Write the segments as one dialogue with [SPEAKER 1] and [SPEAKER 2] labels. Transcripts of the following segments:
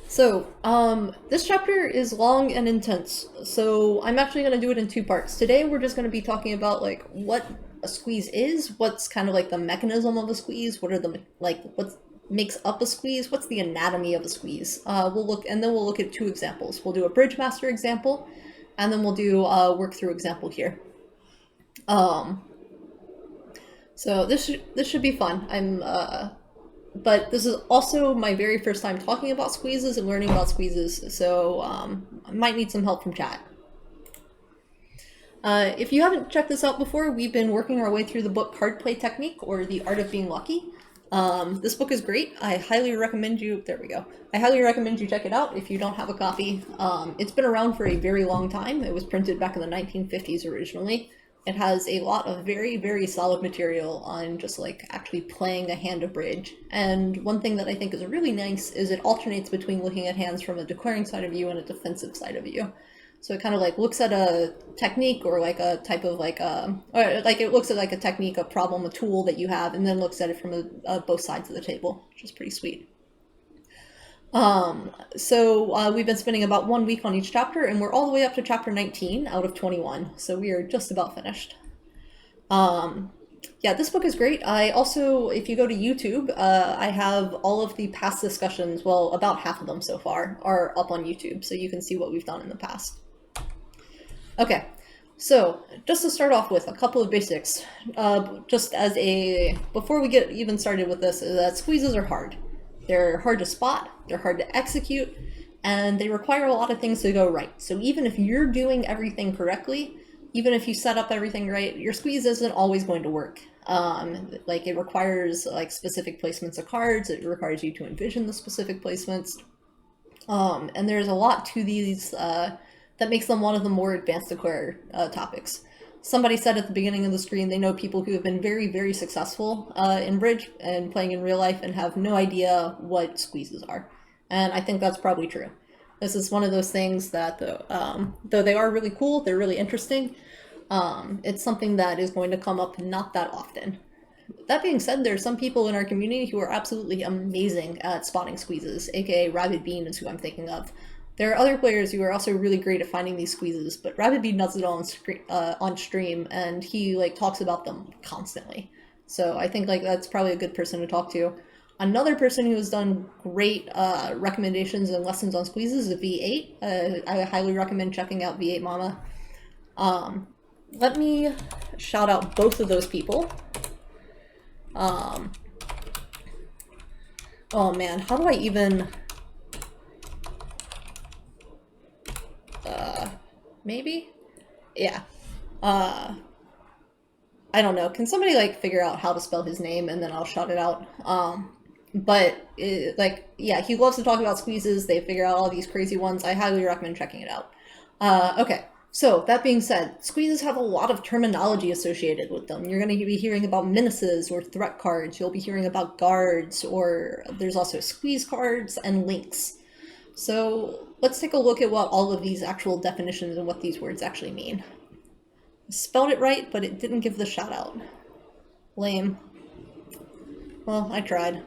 [SPEAKER 1] This chapter is long and intense, so I'm actually going to do it in two parts. Today, we're just going to be talking about, like, what a squeeze is, what's kind of like the mechanism of a squeeze, what are the, like, what makes up a squeeze, what's the anatomy of a squeeze. We'll look at two examples. We'll do a bridge master example, and then we'll do a work through example here. Um, this should be fun. But this is also my very first time talking about squeezes and learning about squeezes, so I might need some help from chat. If you haven't checked this out before, we've been working our way through the book Card Play Technique, or The Art of Being Lucky. This book is great. I highly recommend you, there we go. I highly recommend you check it out if you don't have a copy. It's been around for a very long time. It was printed back in the 1950s originally. It has a lot of very, very solid material on just like actually playing a hand of bridge. And one thing that I think is really nice is it alternates between looking at hands from a declaring side of view and a defensive side of view. So it kind of like looks at a technique or like a type of like or like it looks at like a technique, a problem, a tool that you have, and then looks at it from both sides of the table, which is pretty sweet. We've been spending about 1 week on each chapter, and we're all the way up to chapter 19 out of 21, so we are just about finished. Yeah, this book is great. I also, if you go to YouTube, I have all of the past discussions, well, about half of them so far, are up on YouTube, so you can see what we've done in the past. Okay, so just to start off with a couple of basics, before we get even started with this, is that squeezes are hard. They're hard to spot, they're hard to execute, and they require a lot of things to go right. So even if you're doing everything correctly, even if you set up everything right, your squeeze isn't always going to work. Like it requires like specific placements of cards, it requires you to envision the specific placements. And there's a lot to these that makes them one of the more advanced declare topics. Somebody said at the beginning of the screen they know people who have been very, very successful in bridge and playing in real life and have no idea what squeezes are. And I think that's probably true. This is one of those things that, though they are really cool, they're really interesting, it's something that is going to come up not that often. That being said, there's some people in our community who are absolutely amazing at spotting squeezes, aka Rabid Bean is who I'm thinking of. There are other players who are also really great at finding these squeezes, but Rabid Bean does it all on stream, and he like talks about them constantly. So I think like that's probably a good person to talk to. Another person who has done great recommendations and lessons on squeezes is V8. I highly recommend checking out V8 Mama. Let me shout out both of those people. Oh man, how do I even... maybe? Yeah. I don't know. Can somebody like figure out how to spell his name and then I'll shout it out? Yeah, he loves to talk about squeezes. They figure out all these crazy ones. I highly recommend checking it out. Okay. So that being said, squeezes have a lot of terminology associated with them. You're going to be hearing about menaces or threat cards. You'll be hearing about guards, or there's also squeeze cards and links. So let's take a look at what all of these actual definitions and what these words actually mean. I spelled it right, but it didn't give the shout out. Lame. Well, I tried.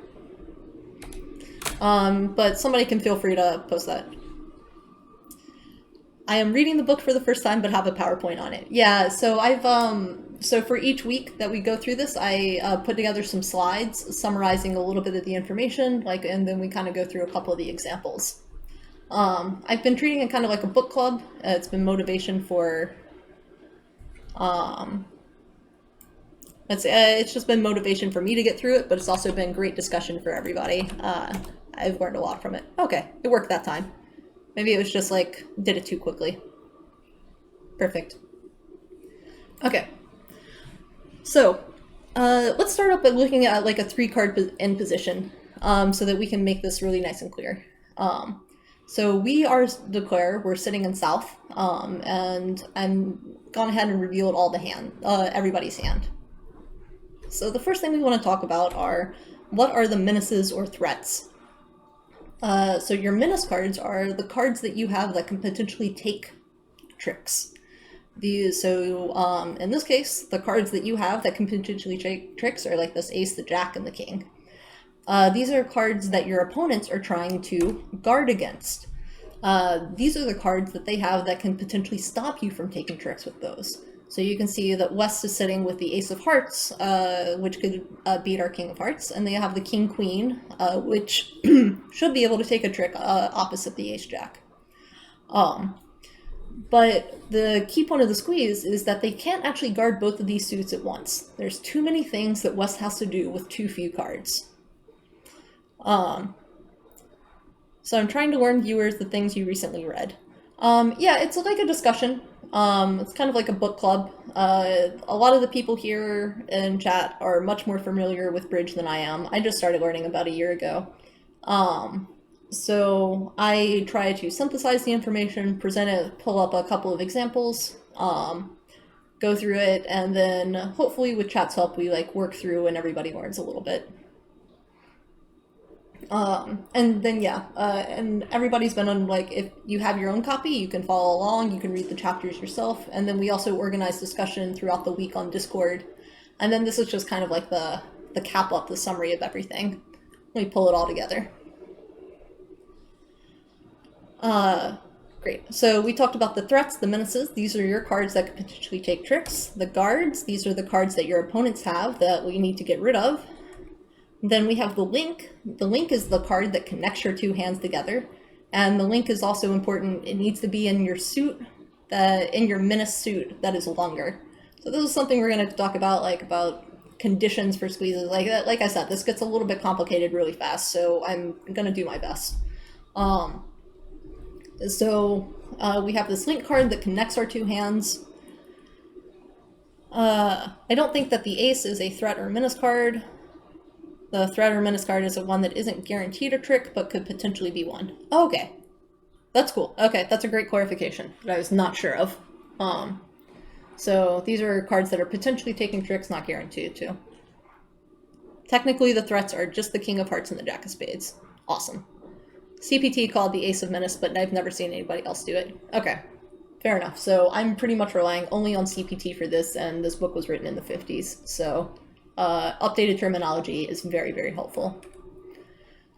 [SPEAKER 1] But somebody can feel free to post that. I am reading the book for the first time, but have a PowerPoint on it. Yeah, so so for each week that we go through this, I put together some slides summarizing a little bit of the information, and then we kind of go through a couple of the examples. I've been treating it kind of like a book club. It's been motivation for, it's just been motivation for me to get through it, but it's also been great discussion for everybody. I've learned a lot from it. Okay, it worked that time. Maybe it was just like, did it too quickly. Perfect. Okay. So, let's start up by looking at like a 3-card end position, so that we can make this really nice and clear. So we are declare, we're sitting in south, and I'm gone ahead and revealed all the everybody's hand. So the first thing we want to talk about are, what are the menaces or threats? So your menace cards are the cards that you have that can potentially take tricks. In this case, the cards that you have that can potentially take tricks are like this ace, the jack, and the king. These are cards that your opponents are trying to guard against. These are the cards that they have that can potentially stop you from taking tricks with those. So you can see that West is sitting with the Ace of Hearts, which could beat our King of Hearts, and they have the King Queen, which should be able to take a trick opposite the Ace Jack. But the key point of the squeeze is that they can't actually guard both of these suits at once. There's too many things that West has to do with too few cards. So I'm trying to warn viewers the things you recently read. Yeah, it's like a discussion. It's kind of like a book club. A lot of the people here in chat are much more familiar with Bridge than I am. I just started learning about a year ago. So I try to synthesize the information, present it, pull up a couple of examples, go through it, and then hopefully with chat's help we like work through and everybody learns a little bit. And then yeah, and everybody's been on, like, if you have your own copy, you can follow along, you can read the chapters yourself, and then we also organize discussion throughout the week on Discord. And then this is just kind of like the cap up, the summary of everything. Let me pull it all together. Great. So we talked about the threats, the menaces. These are your cards that could potentially take tricks. The guards, these are the cards that your opponents have that we need to get rid of. Then we have the link. The link is the card that connects your two hands together. And the link is also important. It needs to be in your suit, in your Menace suit that is longer. So this is something we're going to talk about, like about conditions for squeezes. Like I said, this gets a little bit complicated really fast, so I'm going to do my best. So we have this link card that connects our two hands. I don't think that the ace is a threat or menace card. The threat or menace card is a one that isn't guaranteed a trick, but could potentially be one. Oh, okay. That's cool. Okay, that's a great clarification that I was not sure of. So these are cards that are potentially taking tricks, not guaranteed to. Technically, the threats are just the King of Hearts and the Jack of Spades. Awesome. CPT called the Ace of Menace, but I've never seen anybody else do it. Okay, fair enough. So I'm pretty much relying only on CPT for this, and this book was written in the 50s, so updated terminology is very, very helpful.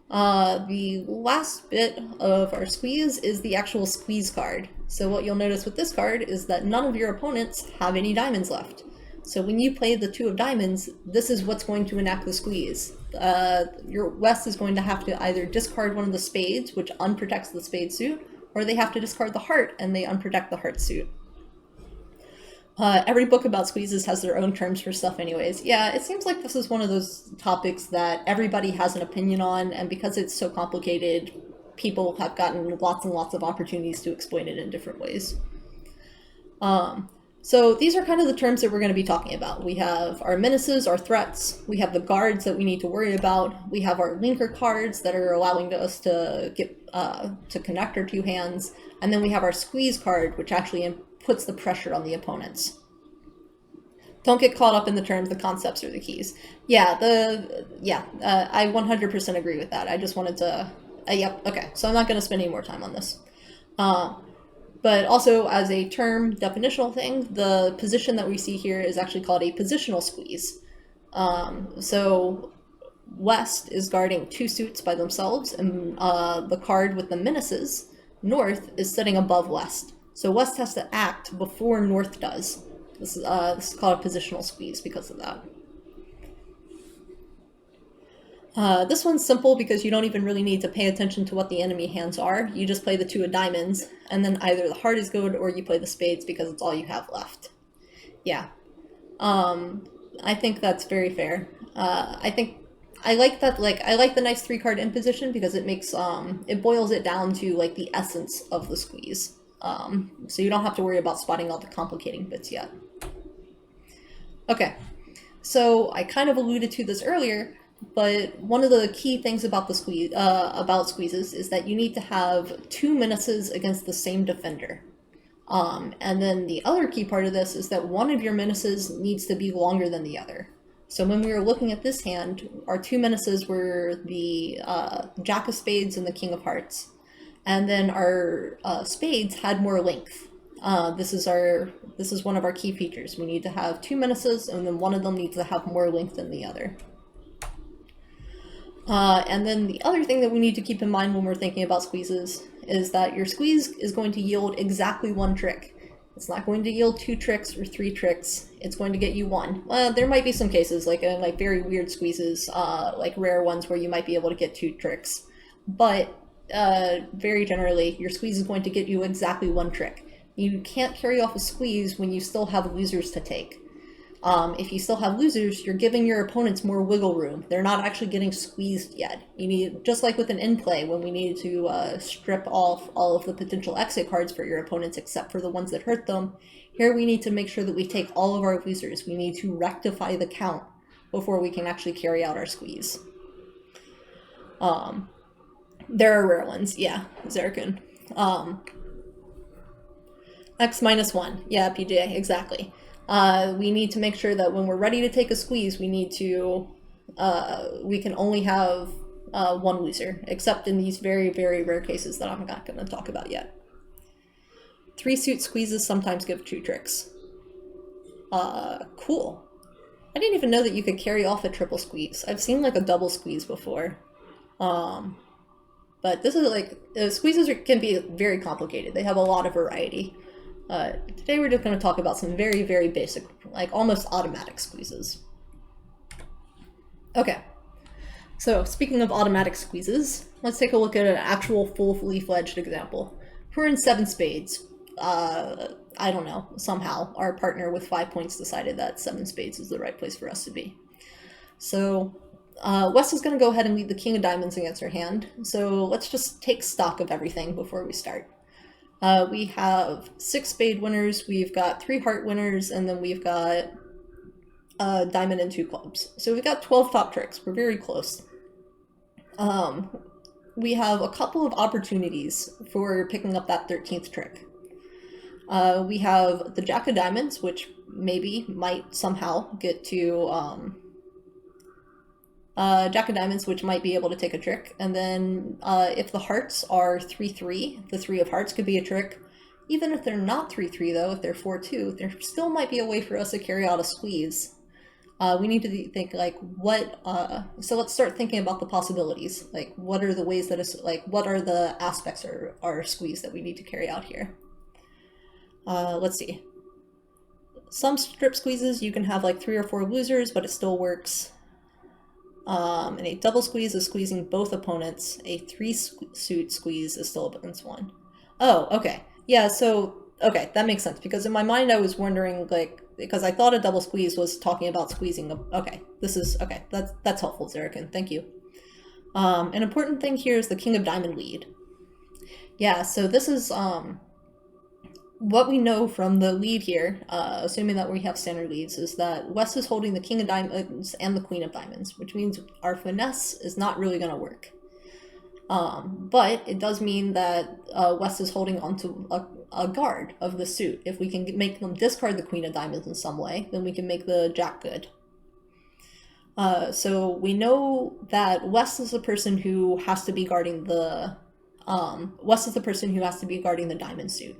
[SPEAKER 1] The last bit of our squeeze is the actual squeeze card. So what you'll notice with this card is that none of your opponents have any diamonds left. So when you play the 2 of diamonds, this is what's going to enact the squeeze. Your West is going to have to either discard one of the spades, which unprotects the spade suit, or they have to discard the heart, and they unprotect the heart suit. Every book about squeezes has their own terms for stuff anyways. Yeah, it seems like this is one of those topics that everybody has an opinion on, and because it's so complicated, people have gotten lots and lots of opportunities to explain it in different ways. So these are kind of the terms that we're going to be talking about. We have our menaces, our threats, we have the guards that we need to worry about, we have our linker cards that are allowing us to get to connect our 2 hands, and then we have our squeeze card, which actually puts the pressure on the opponents. Don't get caught up in the terms, the concepts, or the keys. Yeah, I 100% agree with that. I just wanted to, yep, okay, so I'm not going to spend any more time on this. But also, as a term, definitional thing, the position that we see here is actually called a positional squeeze. So West is guarding 2 suits by themselves, and the card with the menaces, North, is sitting above West. So West has to act before North does. This is called a positional squeeze because of that. This one's simple because you don't even really need to pay attention to what the enemy hands are. You just play the 2 of diamonds, and then either the heart is good or you play the spades because it's all you have left. Yeah. I think that's very fair. I like that, I like the nice 3-card in position because it makes, it boils it down to, like, the essence of the squeeze. So you don't have to worry about spotting all the complicating bits yet. Okay, so I kind of alluded to this earlier, but one of the key things about the squeezes is that you need to have 2 menaces against the same defender. And then the other key part of this is that one of your menaces needs to be longer than the other. So when we were looking at this hand, our 2 menaces were the Jack of Spades and the King of Hearts. And then our spades had more length. This is one of our key features. We need to have 2 menaces, and then one of them needs to have more length than the other. And then the other thing that we need to keep in mind when we're thinking about squeezes is that your squeeze is going to yield exactly one trick. It's not going to yield 2 tricks or 3 tricks. It's going to get you 1. There might be some cases, like in like very weird squeezes, like rare ones where you might be able to get 2 tricks. But very generally, your squeeze is going to get you exactly 1 trick. You can't carry off a squeeze when you still have losers to take. If you still have losers, you're giving your opponents more wiggle room. They're not actually getting squeezed yet. You need, just like with an in play, when we needed to strip off all of the potential exit cards for your opponents except for the ones that hurt them, here we need to make sure that we take all of our losers. We need to rectify the count before we can actually carry out our squeeze. There are rare ones, yeah, Zerkin. X minus 1, yeah, PJ, exactly. We need to make sure that when we're ready to take a squeeze, we need to, we can only have 1 loser, except in these very, very rare cases that I'm not going to talk about yet. 3 suit squeezes sometimes give 2 tricks. Cool. I didn't even know that you could carry off a triple squeeze. I've seen like a double squeeze before. But this is like, squeezes can be very complicated. They have a lot of variety. Today we're just going to talk about some very, very basic, like almost automatic squeezes. Okay, so speaking of automatic squeezes, let's take a look at an actual fully fledged example. We're in 7 spades. I don't know, somehow our partner with 5 points decided that 7 spades is the right place for us to be. So Wes is going to go ahead and lead the king of diamonds against her hand. So let's just take stock of everything before we start. We have 6 spade winners, we've got 3 heart winners, and then we've got diamond and 2 clubs. So we've got 12 top tricks. We're very close. We have a couple of opportunities for picking up that 13th trick. We have the jack of diamonds, which might somehow get to jack of diamonds, which might be able to take a trick. And then if the hearts are 3-3, the 3 of hearts could be a trick. Even if they're not 3-3 though, if they're 4-2, there still might be a way for us to carry out a squeeze. We need to think like what, so let's start thinking about the possibilities. Like what are the ways that it's like, what are the aspects of our squeeze that we need to carry out here? Let's see. Some strip squeezes you can have like 3 or 4 losers, but it still works. And a double squeeze is squeezing both opponents. A 3 suit squeeze is still against 1. Oh, okay. Yeah, so, okay, that makes sense. Because in my mind I was wondering, like, because I thought a double squeeze was talking about squeezing. Okay, this is, okay, that's helpful, Zerikin. Thank you. An important thing here is the king of diamond lead. Yeah, so this is, what we know from the lead here, assuming that we have standard leads, is that Wes is holding the king of diamonds and the queen of diamonds, which means our finesse is not really going to work. But it does mean that Wes is holding onto a guard of the suit. If we can make them discard the queen of diamonds in some way, then we can make the jack good. So we know that Wes is the person who has to be guarding the Wes is the person who has to be guarding the diamond suit.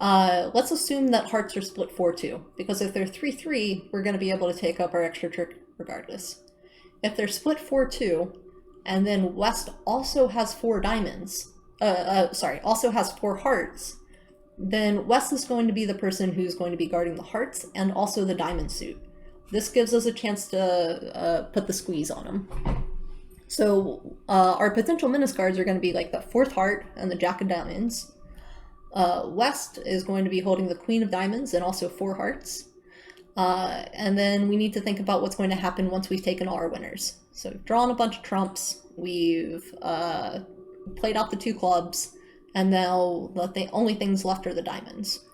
[SPEAKER 1] Let's assume that hearts are split 4-2, because if they're 3-3, we're going to be able to take up our extra trick regardless. If they're split 4-2, and then West also has 4 diamonds, also has 4 hearts, then West is going to be the person who's going to be guarding the hearts and also the diamond suit. This gives us a chance to put the squeeze on them. So our potential Menace cards are going to be like the 4th heart and the jack of diamonds. West is going to be holding the queen of diamonds and also 4 hearts. And then we need to think about what's going to happen once we've taken all our winners. So we've drawn a bunch of trumps, we've played out the 2 clubs, and now the only things left are the diamonds.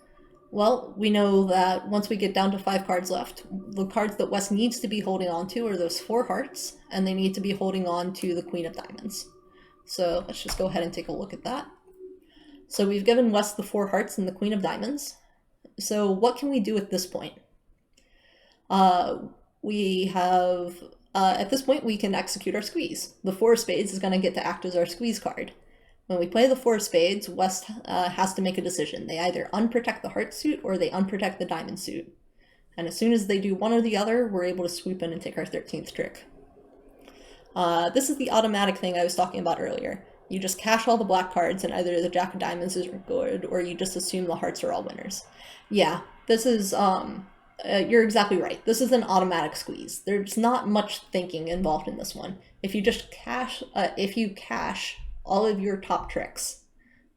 [SPEAKER 1] Well, we know that once we get down to 5 cards left, the cards that West needs to be holding on to are those 4 hearts, and they need to be holding on to the queen of diamonds. So let's just go ahead and take a look at that. So we've given West the 4 hearts and the queen of diamonds. So what can we do at this point? We have, at this point, we can execute our squeeze. The 4 of spades is going to get to act as our squeeze card. When we play the 4 of spades, West has to make a decision. They either unprotect the heart suit or they unprotect the diamond suit. And as soon as they do one or the other, we're able to swoop in and take our 13th trick. This is the automatic thing I was talking about earlier. You just cash all the black cards and either the Jack of Diamonds is good or you just assume the hearts are all winners. Yeah, this is, you're exactly right. This is an automatic squeeze. There's not much thinking involved in this one. If you just cash all of your top tricks,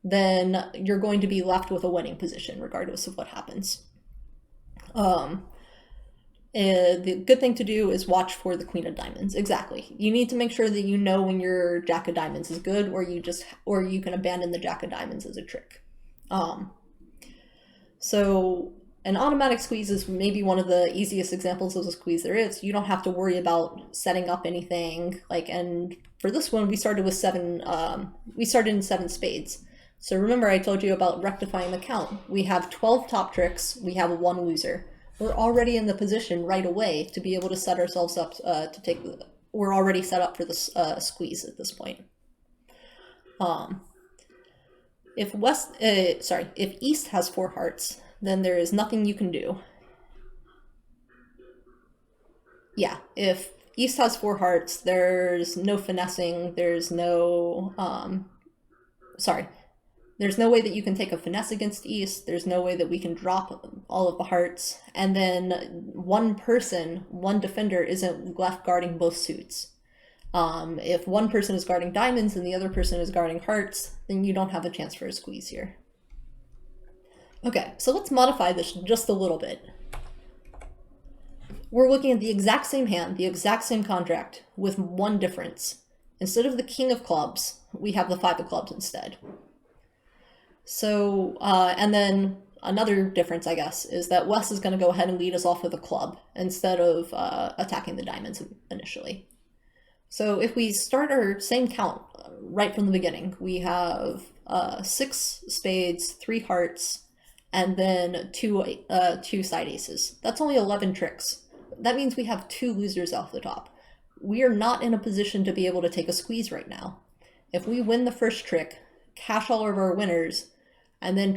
[SPEAKER 1] then you're going to be left with a winning position regardless of what happens. The good thing to do is watch for the Queen of Diamonds. Exactly. You need to make sure that you know when your Jack of Diamonds is good, or you can abandon the Jack of Diamonds as a trick. So an automatic squeeze is maybe one of the easiest examples of a squeeze there is. You don't have to worry about setting up anything. And for this one, we started with we started in 7 spades. So remember I told you about rectifying the count. We have 12 top tricks, we have 1 loser. We're already in the position right away to be able to set ourselves up we're already set up for this squeeze at this point. If East has 4 hearts, then there is nothing you can do. Yeah, if East has 4 hearts, there's no finessing, there's no, there's no way that you can take a finesse against East, there's no way that we can drop all of the hearts, and then one defender isn't left guarding both suits. If one person is guarding diamonds and the other person is guarding hearts, then you don't have a chance for a squeeze here. Okay, so let's modify this just a little bit. We're looking at the exact same hand, the exact same contract, with one difference. Instead of the King of Clubs, we have the 5 of Clubs instead. So, and then another difference, I guess, is that Wes is going to go ahead and lead us off with a club instead of attacking the diamonds initially. So if we start our same count right from the beginning, we have 6 spades, 3 hearts, and then 2 side aces. That's only 11 tricks. That means we have 2 losers off the top. We are not in a position to be able to take a squeeze right now. If we win the first trick, cash all of our winners, and then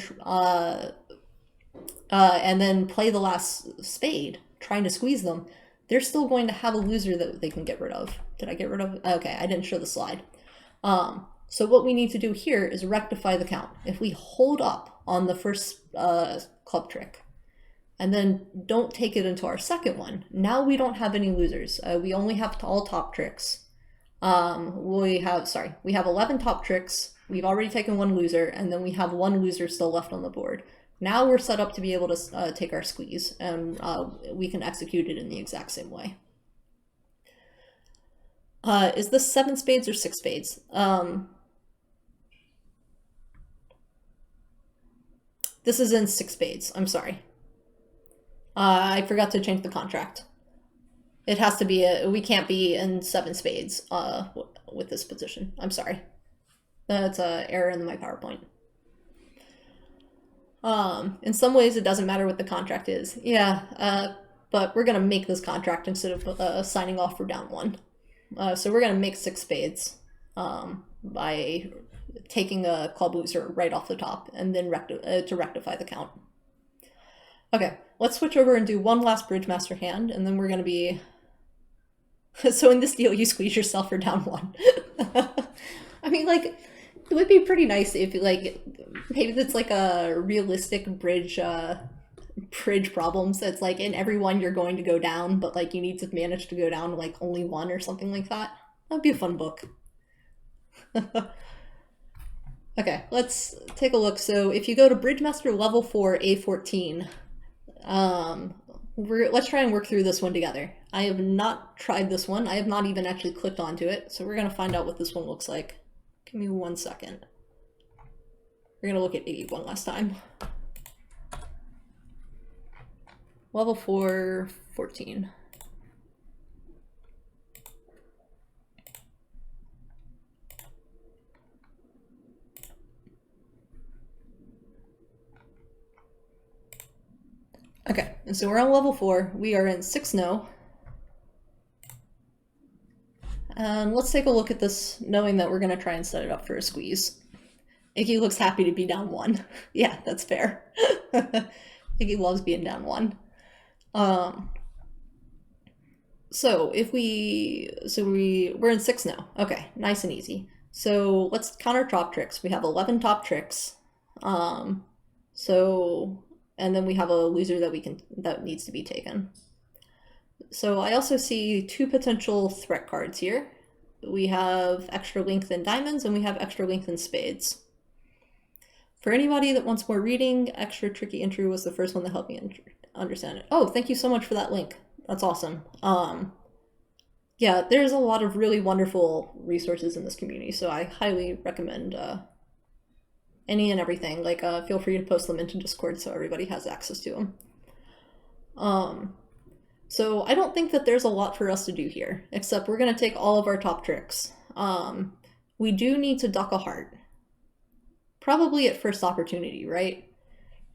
[SPEAKER 1] play the last spade, trying to squeeze them, they're still going to have a loser that they can get rid of. Did I get rid of? Okay, I didn't show the slide. So what we need to do here is rectify the count. If we hold up on the first club trick, and then don't take it into our second one, now we don't have any losers. We only have all top tricks. We have 11 top tricks. We've already taken 1 loser, and then we have 1 loser still left on the board. Now we're set up to be able to take our squeeze, and we can execute it in the exact same way. Is this 7 spades or 6 spades? This is in 6 spades, I'm sorry. I forgot to change the contract. It has to be, we can't be in 7 spades with this position. I'm sorry. That's an error in my PowerPoint. In some ways it doesn't matter what the contract is. Yeah, but we're gonna make this contract instead of signing off for down 1. So we're gonna make 6 spades by taking a club loser right off the top and then to rectify the count. Okay, let's switch over and do one last Bridge Master hand, and then we're gonna be... So in this deal, you squeeze yourself for down 1. I mean, like, it would be pretty nice if, like, maybe it's like a realistic bridge problems. It's like in every one you're going to go down, but like you need to manage to go down like only 1 or something like that. That'd be a fun book. Okay, let's take a look. So if you go to Bridge Master level 4, A14, let's try and work through this one together. I have not tried this one. I have not even actually clicked onto it. So we're gonna find out what this one looks like. Give me 1 second. We're gonna look at 81 last time. Level 4, 14. Okay, and so we're on level 4. We are in 6 no. And let's take a look at this, knowing that we're gonna try and set it up for a squeeze. Iggy looks happy to be down 1. Yeah, that's fair. Iggy loves being down 1. So we're in 6 now. Okay, nice and easy. So let's count our top tricks. We have 11 top tricks. So and then we have a loser that needs to be taken. So I also see 2 potential threat cards here. We have extra length in diamonds and we have extra length in spades. For anybody that wants more reading, Extra Tricky Entry was the first one that helped me understand it. Oh, thank you so much for that link. That's awesome. Yeah, there's a lot of really wonderful resources in this community, so I highly recommend any and everything. Like, feel free to post them into Discord so everybody has access to them. So I don't think that there's a lot for us to do here, except we're going to take all of our top tricks. We do need to duck a heart. Probably at first opportunity, right?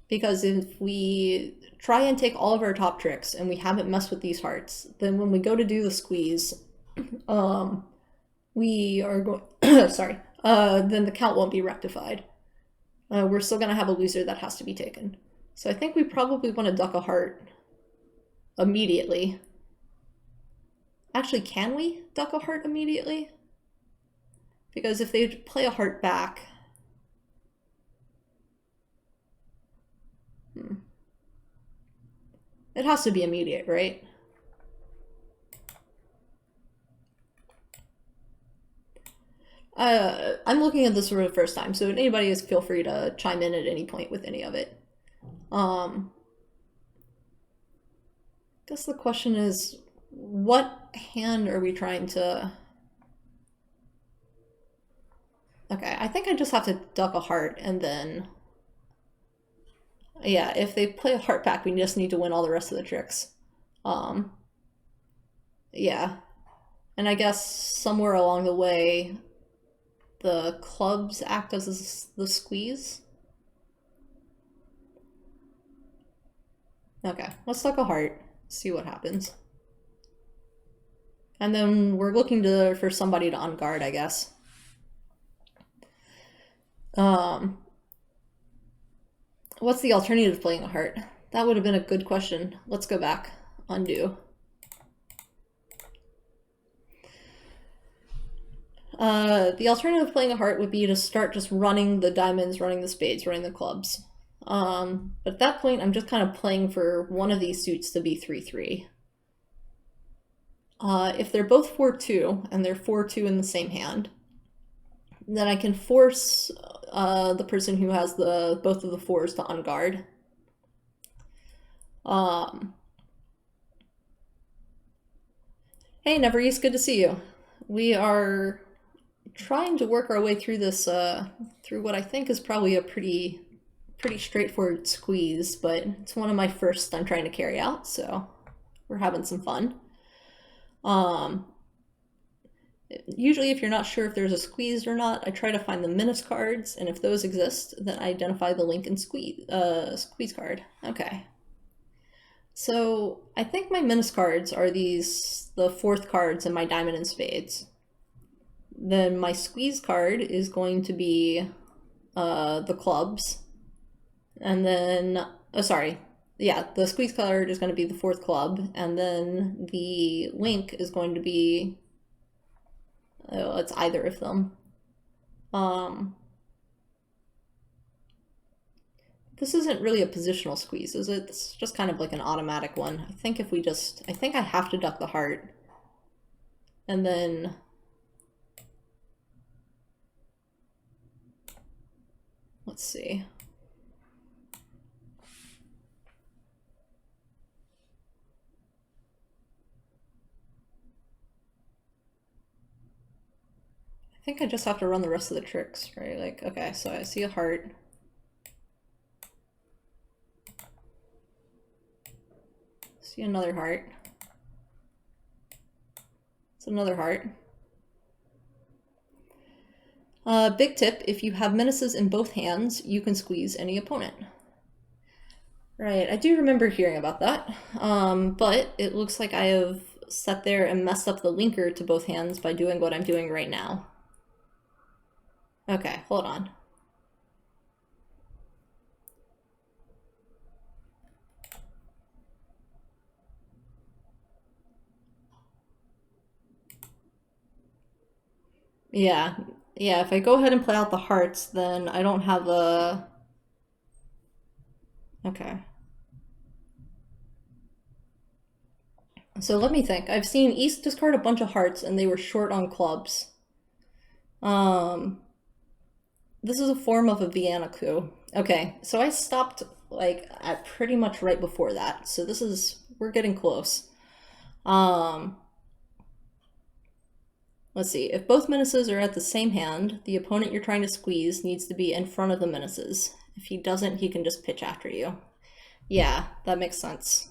[SPEAKER 1] Because if we try and take all of our top tricks and we haven't messed with these hearts, then when we go to do the squeeze, we are going, sorry, then the count won't be rectified. We're still going to have a loser that has to be taken. So I think we probably want to duck a heart immediately. Actually, can we duck a heart immediately? Because if they play a heart back, it has to be immediate, right? I'm looking at this for the first time, so anybody is feel free to chime in at any point with any of it. Guess the question is, what hand are we trying to... Okay, I think I just have to duck a heart and then... Yeah, if they play a heart back, we just need to win all the rest of the tricks. Yeah. And I guess somewhere along the way, the clubs act as the squeeze. Okay, let's duck a heart, see what happens. And then we're looking for somebody to unguard, I guess. What's the alternative to playing a heart? That would have been a good question. Let's go back. Undo. The alternative to playing a heart would be to start just running the diamonds, running the spades, running the clubs. But at that point, I'm just kind of playing for one of these suits to be 3-3. If they're both 4-2, and they're 4-2 in the same hand, then I can force the person who has both of the 4s to unguard. Hey, Nevereese, good to see you. We are trying to work our way through this, through what I think is probably a pretty straightforward squeeze, but it's one of my first I'm trying to carry out, so we're having some fun. Usually if you're not sure if there's a squeeze or not, I try to find the Menace cards, and if those exist, then I identify the link and squeeze card. Okay. So I think my Menace cards are the 4th cards in my diamond and spades. Then my squeeze card is going to be the clubs. And then, the squeeze card is going to be the 4th club, and then the link is going to be, it's either of them. This isn't really a positional squeeze, is it? It's just kind of like an automatic one. I think I think I have to duck the heart. And then... Let's see. I think I just have to run the rest of the tricks, right? Like, okay, so I see a heart. See another heart. It's another heart. Big tip, if you have menaces in both hands, you can squeeze any opponent. Right, I do remember hearing about that, but it looks like I have sat there and messed up the linker to both hands by doing what I'm doing right now. Okay, hold on. Yeah. Yeah, if I go ahead and play out the hearts, then I don't have a... Okay. So let me think. I've seen East discard a bunch of hearts and they were short on clubs. Um, this is a form of a Vienna coup. Okay, so I stopped like at pretty much right before that. So this is, we're getting close. Let's see. If both menaces are at the same hand, the opponent you're trying to squeeze needs to be in front of the menaces. If he doesn't, he can just pitch after you. Yeah, that makes sense.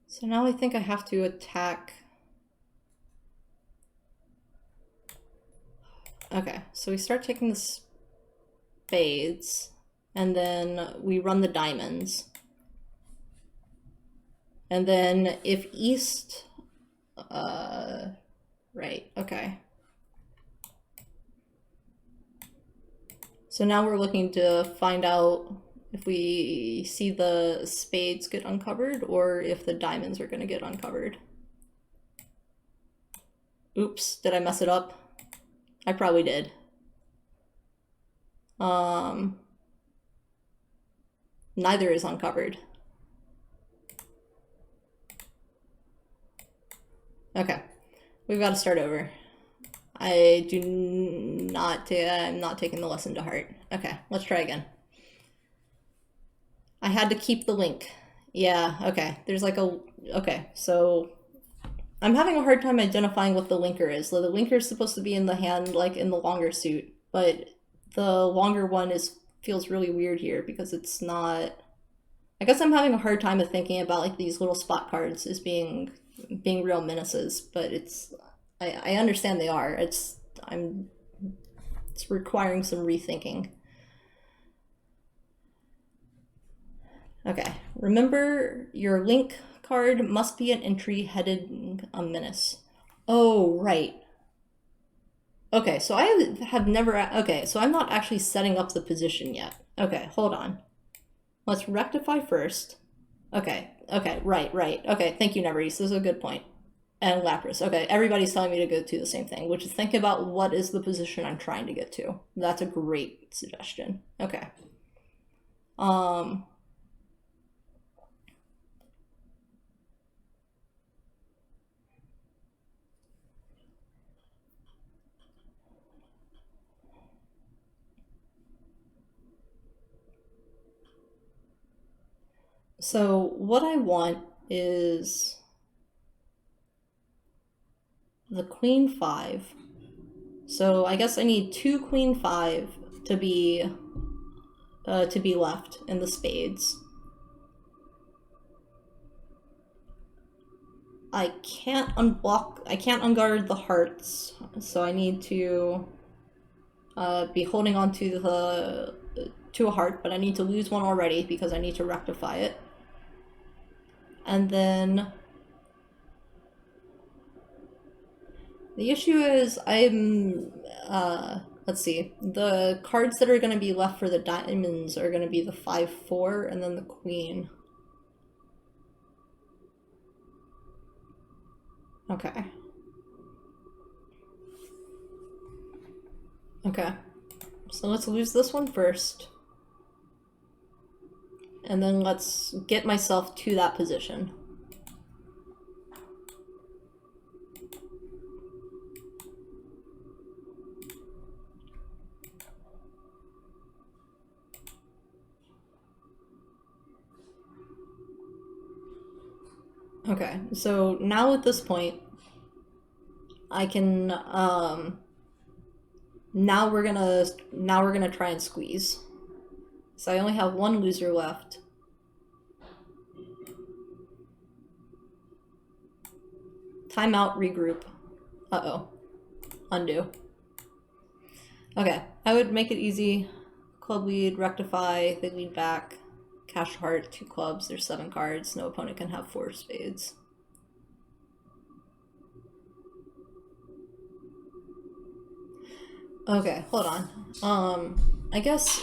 [SPEAKER 1] So now I think I have to attack. Okay, so we start taking the spades, and then we run the diamonds. And then if East, right, okay. So now we're looking to find out if we see the spades get uncovered or if the diamonds are gonna get uncovered. Oops, did I mess it up? I probably did. Neither is uncovered. Okay, we've got to start over. I'm not taking the lesson to heart. Okay, let's try again. I had to keep the link. Yeah, okay. There's like a, okay, so I'm having a hard time identifying what the linker is. So the linker is supposed to be in the hand, like in the longer suit, but the longer one feels really weird here because it's not, I guess I'm having a hard time of thinking about like these little spot cards as being real menaces, but I understand they are. It's requiring some rethinking. Okay, remember your link card must be an entry headed a menace. Oh, right. Okay, so I have never, okay, so I'm not actually setting up the position yet. Okay, hold on. Let's rectify first. Okay, right. Okay, thank you, Neveries. This is a good point. And Lapras. Okay, everybody's telling me to go to the same thing, which is think about what is the position I'm trying to get to. That's a great suggestion. Okay. So what I want is the Queen 5. So I guess I need 2 Queen 5 to be left in the spades. I can't unguard the hearts, so I need to be holding on to a heart, but I need to lose one already because I need to rectify it. And then the issue is let's see, the cards that are going to be left for the diamonds are going to be the 5-4 and then the queen. Okay. Okay. So let's lose this one first. And then let's get myself to that position. Okay, so now at this point, I can, now we're gonna try and squeeze. So I only have one loser left. Timeout, regroup. Uh-oh. Undo. Okay, I would make it easy. Club lead, rectify, they lead back. Cash heart, 2 clubs, there's 7 cards. No opponent can have 4 spades. Okay, hold on. I guess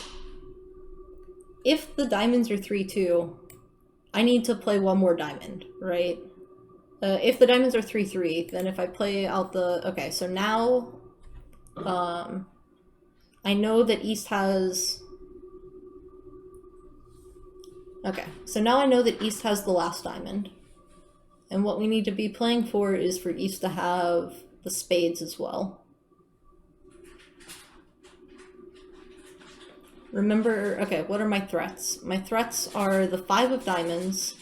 [SPEAKER 1] if the diamonds are 3-2, I need to play one more diamond, right? If the diamonds are 3-3, then if I play out the... Okay, so now... I know that East has... Okay, so now I know that East has the last diamond. And what we need to be playing for is for East to have the spades as well. Remember, okay, what are my threats? My threats are the 5 of diamonds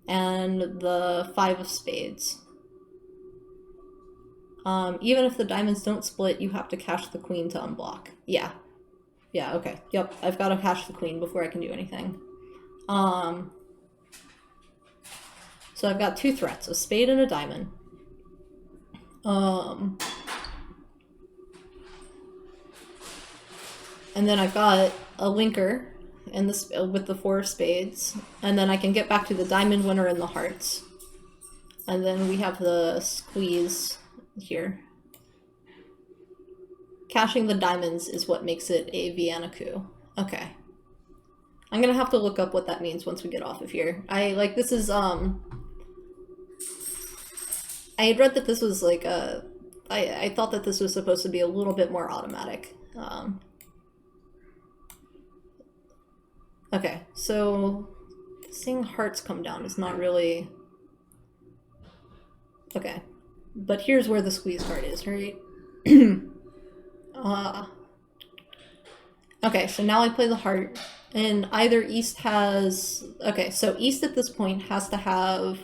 [SPEAKER 1] and the 5 of spades. Even if the diamonds don't split, you have to cash the queen to unblock. Yeah. Yeah, okay. Yep, I've got to cash the queen before I can do anything. So I've got 2 threats, a spade and a diamond. And then I've got a linker in this with the 4 of spades, and then I can get back to the diamond winner and the hearts. And then we have the squeeze here. Cashing the diamonds is what makes it a Vienna coup. Okay. I'm gonna have to look up what that means once we get off of here. I had read that this was like a... I thought that this was supposed to be a little bit more automatic. Okay, so seeing hearts come down is not really... Okay, but here's where the squeeze card is, right? Okay, so now I play the heart, and either East has... Okay, so East at this point has to have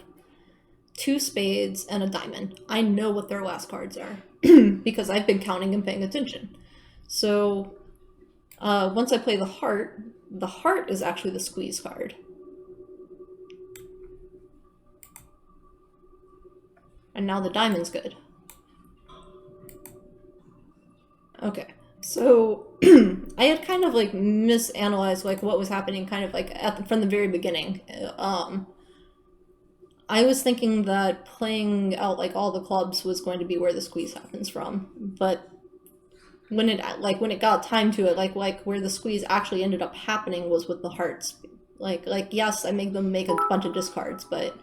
[SPEAKER 1] 2 spades and a diamond. I know what their last cards are, because I've been counting and paying attention. So, once I play the heart is actually the squeeze card. And now the diamond's good. Okay, so I had kind of like misanalyzed like what was happening kind of like from the very beginning. I was thinking that playing out like all the clubs was going to be where the squeeze happens from, but when it got time to it, like where the squeeze actually ended up happening was with the hearts. Like yes, I make them make a bunch of discards, but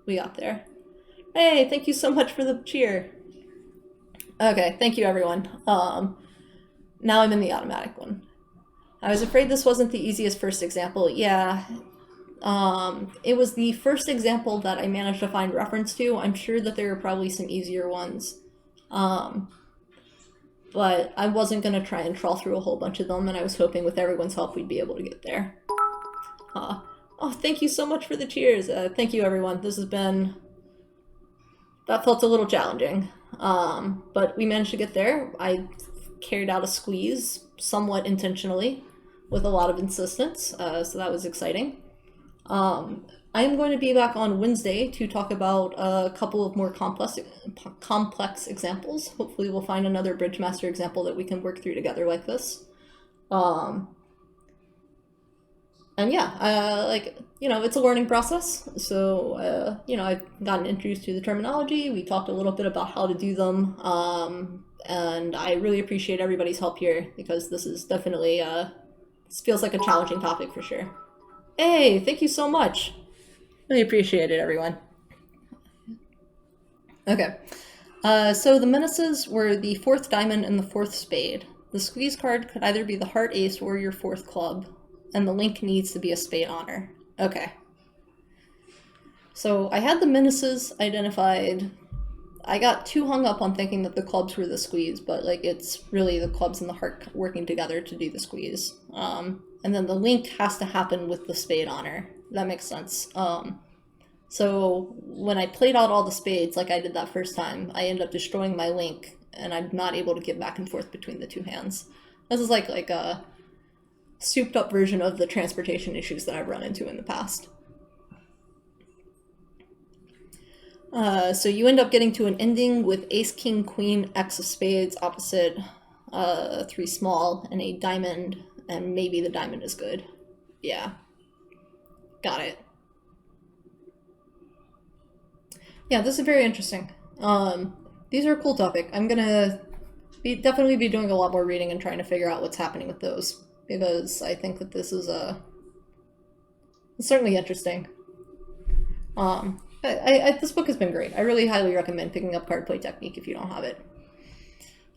[SPEAKER 1] we got there. Hey, thank you so much for the cheer. Okay, thank you everyone. Now I'm in the automatic one. I was afraid this wasn't the easiest first example. Yeah. It was the first example that I managed to find reference to. I'm sure that there are probably some easier ones. But I wasn't going to try and trawl through a whole bunch of them, and I was hoping with everyone's help we'd be able to get there. Oh, thank you so much for the cheers. Thank you everyone. This has been... That felt a little challenging. But we managed to get there. I carried out a squeeze somewhat intentionally with a lot of insistence, so that was exciting. I am going to be back on Wednesday to talk about a couple of more complex examples. Hopefully we'll find another Bridgemaster example that we can work through together like this. And yeah, it's a learning process. So, I've gotten introduced to the terminology. We talked a little bit about how to do them. And I really appreciate everybody's help here because this is definitely, this feels like a challenging topic for sure. Hey, thank you so much. Really appreciate it, everyone. Okay. So the menaces were the 4th diamond and the 4th spade. The squeeze card could either be the heart ace or your 4th club. And the link needs to be a spade honor. Okay. So I had the menaces identified. I got too hung up on thinking that the clubs were the squeeze, but it's really the clubs and the heart working together to do the squeeze. And then the link has to happen with the spade honor. That makes sense. So when I played out all the spades like I did that first time, I ended up destroying my link, and I'm not able to get back and forth between the 2 hands. This is like a souped up version of the transportation issues that I've run into in the past. So you end up getting to an ending with ace, king, queen, X of spades, opposite 3 small, and a diamond, and maybe the diamond is good. Yeah. Got it. Yeah, this is very interesting. These are a cool topic. I'm gonna definitely be doing a lot more reading and trying to figure out what's happening with those, because I think that this is certainly interesting. This book has been great. I really highly recommend picking up Card Play Technique if you don't have it.